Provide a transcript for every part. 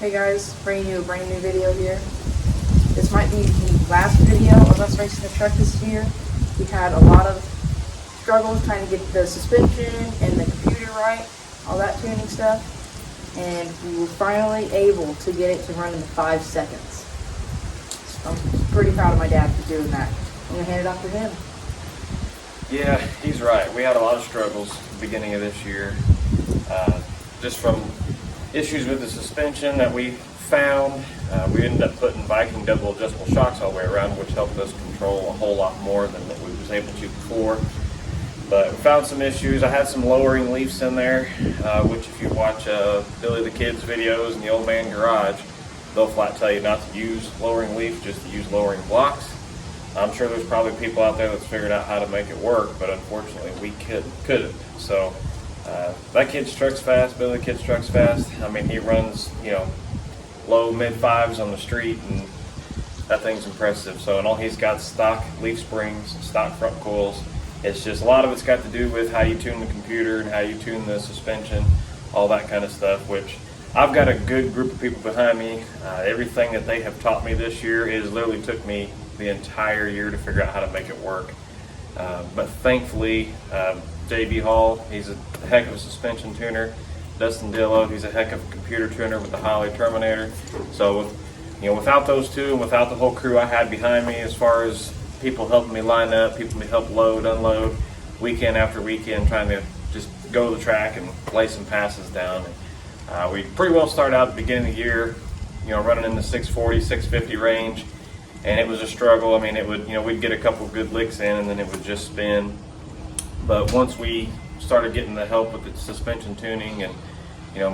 Hey guys, bringing you a brand new video here. This might be the last video of us racing the truck this year. We had a lot of struggles trying to get the suspension and the computer right, all that tuning stuff, and we were finally able to get it to run in 5 seconds. So I'm pretty proud of my dad for doing that. I'm gonna hand it off to him. Yeah, he's right. We had a lot of struggles at the beginning of this year, just from issues with the suspension that we found. We ended up putting Viking double adjustable shocks all the way around, which helped us control a whole lot more than what we was able to before. But we found some issues. I had some lowering leafs in there, which if you watch Billy the Kid's videos and the Old Man Garage, they'll flat tell you not to use lowering leaf, just to use lowering blocks. I'm sure there's probably people out there that's figured out how to make it work, but unfortunately we couldn't. So that kid's truck's fast. Billy the Kid's truck's fast. I mean, he runs, low mid fives on the street, and that thing's impressive. So, and all he's got stock leaf springs, stock front coils. It's just a lot of it's got to do with how you tune the computer and how you tune the suspension, all that kind of stuff, which I've got a good group of people behind me. Everything that they have taught me this year is literally took me the entire year to figure out how to make it work. But thankfully, JB Hall, he's a heck of a suspension tuner. Dustin Dillo, he's a heck of a computer tuner with the Holley Terminator. So, without those two and without the whole crew I had behind me, as far as people helping me line up, people me help load, unload, weekend after weekend, trying to just go to the track and lay some passes down. We pretty well started out at the beginning of the year, running in the 640, 650 range, and it was a struggle. I mean, it would, we'd get a couple good licks in and then it would just spin. But once we started getting the help with the suspension tuning, and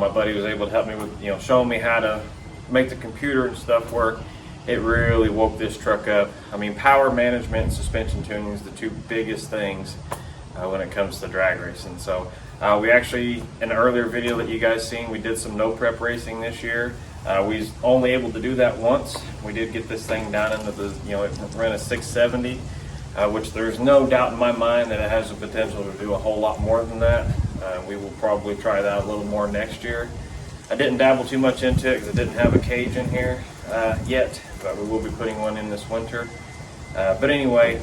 my buddy was able to help me with, showing me how to make the computer and stuff work, it really woke this truck up. I mean, power management and suspension tuning is the two biggest things when it comes to drag racing. So we actually, in an earlier video that you guys seen, we did some no prep racing this year. We was only able to do that once. We did get this thing down into the, it ran a 670, which there's no doubt in my mind that it has the potential to do a whole lot more than that. We will probably try that a little more next year. I didn't dabble too much into it because I didn't have a cage in here yet, but we will be putting one in this winter. But anyway,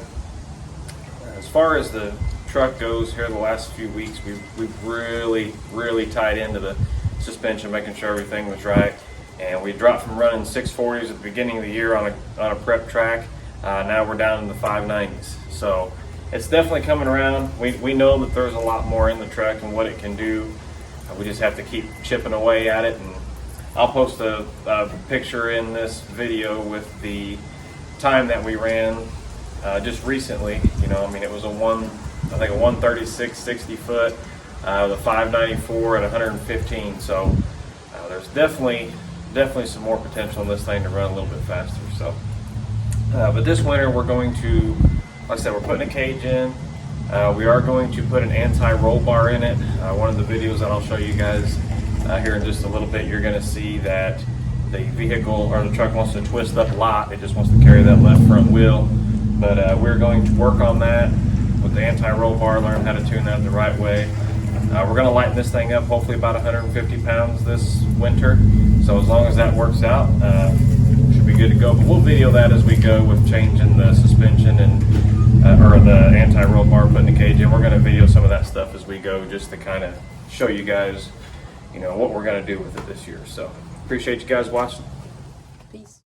as far as the truck goes here the last few weeks, we've really tied into the suspension, making sure everything was right. And we dropped from running 640s at the beginning of the year on a prep track. Now we're down in the 590s. So it's definitely coming around. We know that there's a lot more in the truck and what it can do. We just have to keep chipping away at it. And I'll post a picture in this video with the time that we ran just recently. It was a 136 60 foot, the 594 at 115. So there's definitely some more potential in this thing to run a little bit faster. So, but this winter we're going to, like I said, we're putting a cage in. We are going to put an anti-roll bar in it. One of the videos that I'll show you guys here in just a little bit, you're going to see that the vehicle or the truck wants to twist up a lot. It just wants to carry that left front wheel. But we're going to work on that with the anti-roll bar, learn how to tune that the right way. We're going to lighten this thing up, hopefully about 150 pounds this winter. So as long as that works out, should be good to go. But we'll video that as we go with changing the suspension and or the anti-roll bar, putting the cage in. We're going to video some of that stuff as we go, just to kind of show you guys, what we're going to do with it this year. So appreciate you guys watching. Peace.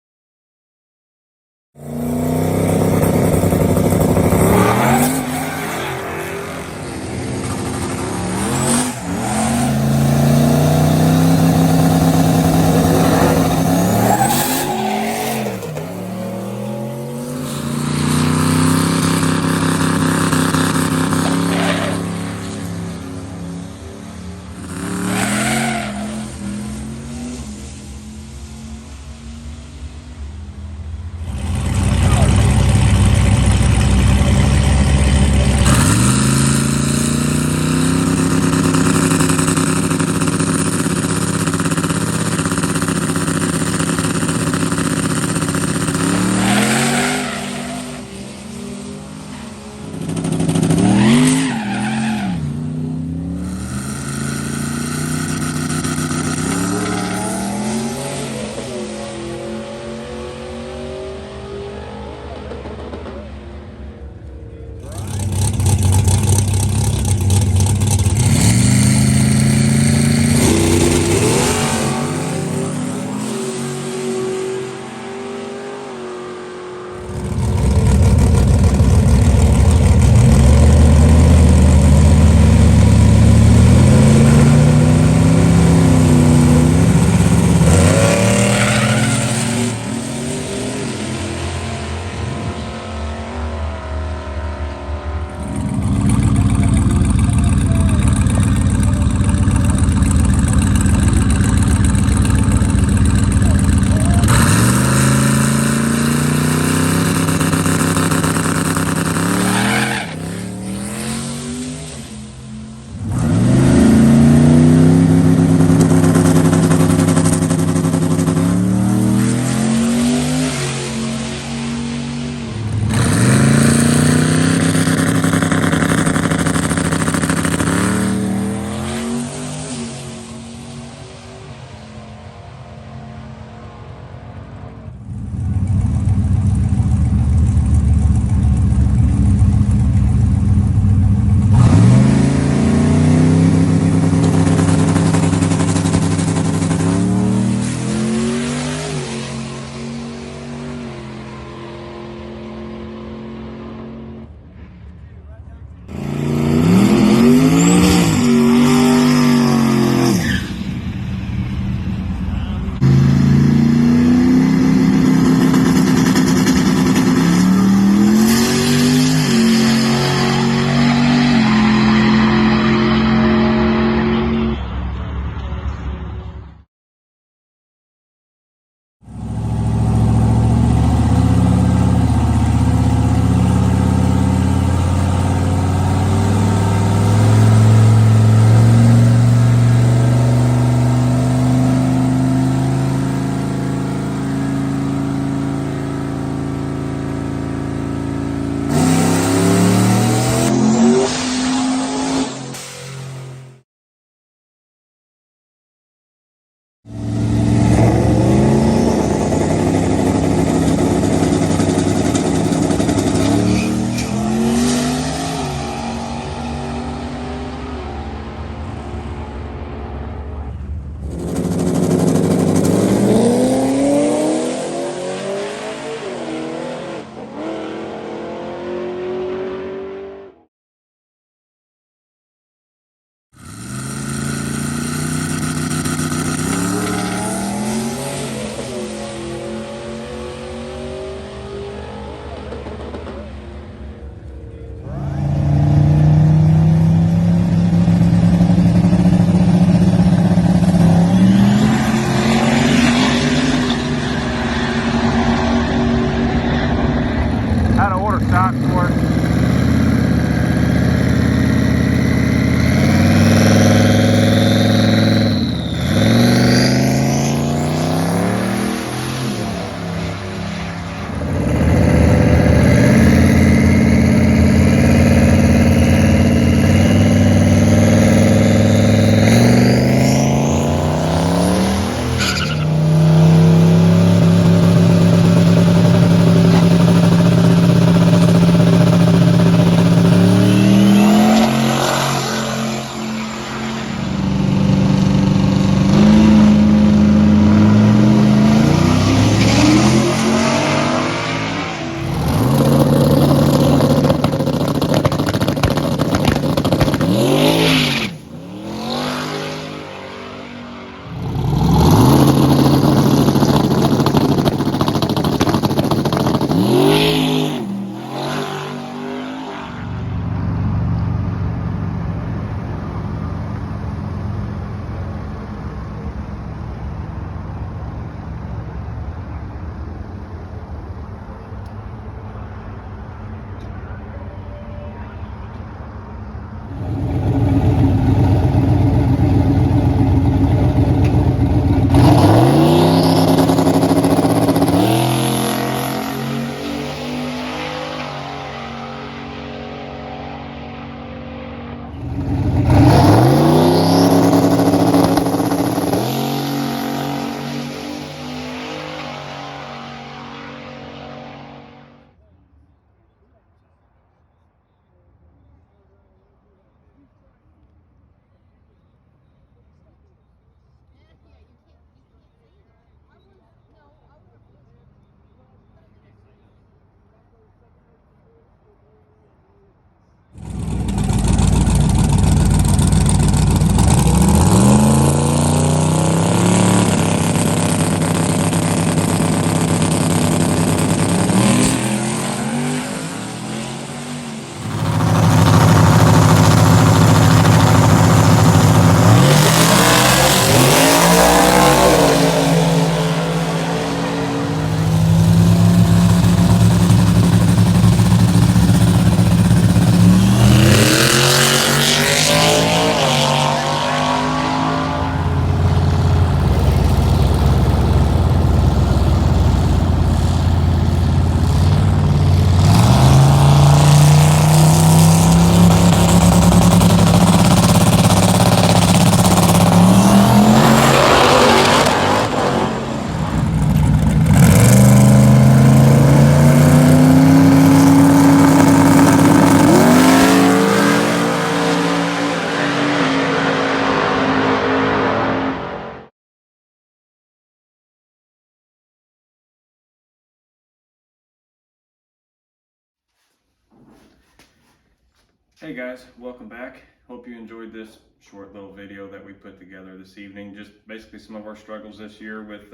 Hey guys, welcome back. Hope you enjoyed this short little video that we put together this evening. Just basically some of our struggles this year with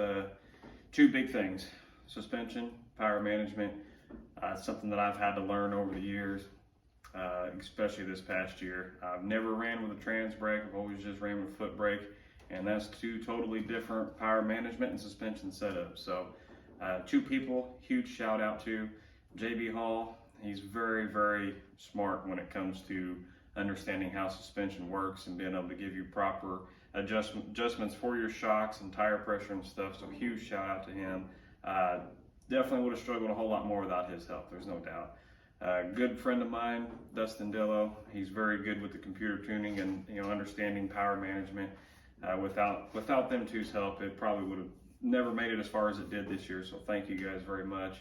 two big things: suspension, power management. Something that I've had to learn over the years, especially this past year. I've never ran with a trans brake. I've always just ran with foot brake, and that's two totally different power management and suspension setups. So two people, huge shout out to JB Hall. He's very, very smart when it comes to understanding how suspension works and being able to give you proper adjustments for your shocks and tire pressure and stuff. So huge shout out to him. Definitely would have struggled a whole lot more without his help, there's no doubt. Good friend of mine, Dustin Dillo. He's very good with the computer tuning and understanding power management. Without them two's help, it probably would have never made it as far as it did this year. So thank you guys very much.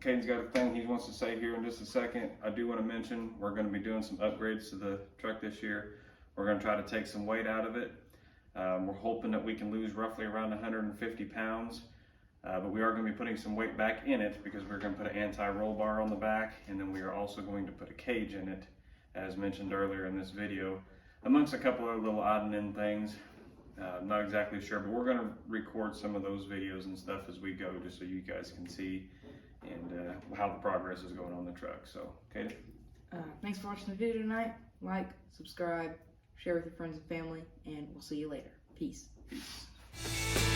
Caden's got a thing he wants to say here in just a second. I do want to mention we're going to be doing some upgrades to the truck this year. We're going to try to take some weight out of it. We're hoping that we can lose roughly around 150 pounds, but we are going to be putting some weight back in it because we're going to put an anti-roll bar on the back, and then we are also going to put a cage in it, as mentioned earlier in this video, amongst a couple of little odd and end things. I'm not exactly sure, but we're going to record some of those videos and stuff as we go, just so you guys can see and how the progress is going on the truck. So, Katie? Thanks for watching the video tonight. Like, subscribe, share with your friends and family, and we'll see you later. Peace. Peace.